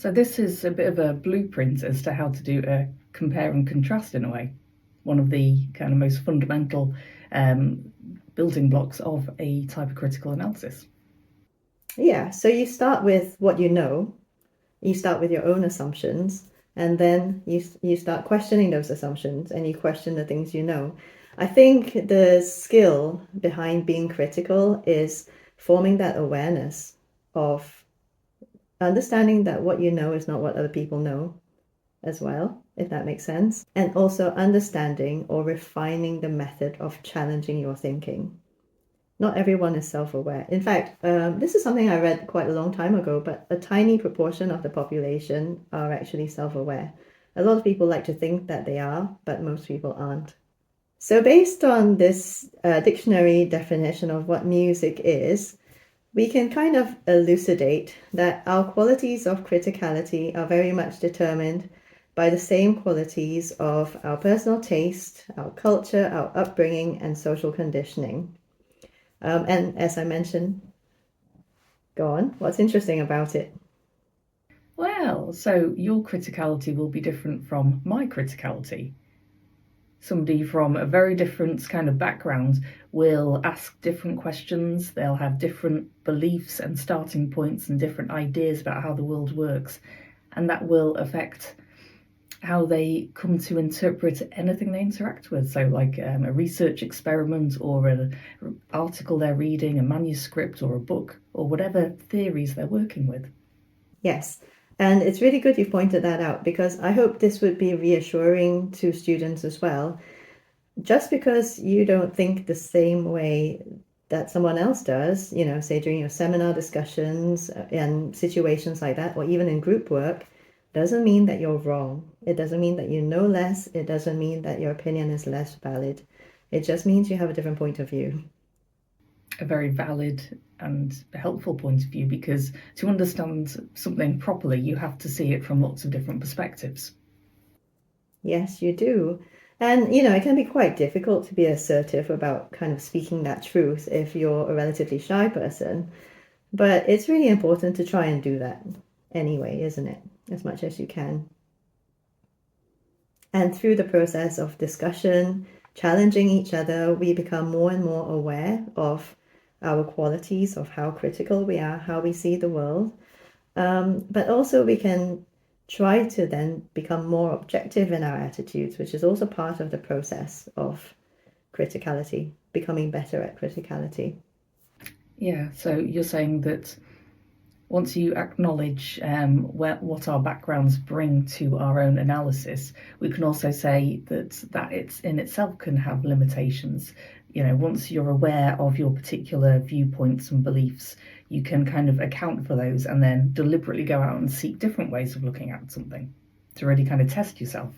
So this is a bit of a blueprint as to how to do a compare and contrast in a way. One of the kind of most fundamental building blocks of a type of critical analysis. Yeah, so you start with what you know, you start with your own assumptions, and then you start questioning those assumptions and you question the things you know. I think the skill behind being critical is forming that awareness of understanding that what you know is not what other people know as well, if that makes sense, and also understanding or refining the method of challenging your thinking. Not everyone is self-aware. In fact, this is something I read quite a long time ago, but a tiny proportion of the population are actually self-aware. A lot of people like to think that they are, but most people aren't. So based on this dictionary definition of what music is, we can kind of elucidate that our qualities of criticality are very much determined by the same qualities of our personal taste, our culture, our upbringing, and social conditioning. And as I mentioned, go on, what's interesting about it? Well, so your criticality will be different from my criticality. Somebody from a very different kind of background will ask different questions, they'll have different beliefs and starting points and different ideas about how the world works, and that will affect how they come to interpret anything they interact with. So, like a research experiment or an article they're reading, a manuscript or a book, or whatever theories they're working with. Yes, and it's really good you've pointed that out because I hope this would be reassuring to students as well. Just because you don't think the same way that someone else does, you know, say during your seminar discussions and situations like that, or even in group work, doesn't mean that you're wrong. It doesn't mean that you know less. It doesn't mean that your opinion is less valid. It just means you have a different point of view. A very valid and helpful point of view, because to understand something properly, you have to see it from lots of different perspectives. Yes, you do. And, you know, it can be quite difficult to be assertive about kind of speaking that truth if you're a relatively shy person. But it's really important to try and do that anyway, isn't it? As much as you can. And through the process of discussion, challenging each other, we become more and more aware of our qualities, of how critical we are, how we see the world. But also we can try to then become more objective in our attitudes, which is also part of the process of criticality, becoming better at criticality. Yeah, so you're saying that once you acknowledge what our backgrounds bring to our own analysis, we can also say that it's in itself can have limitations. You know, once you're aware of your particular viewpoints and beliefs, you can kind of account for those and then deliberately go out and seek different ways of looking at something to really kind of test yourself.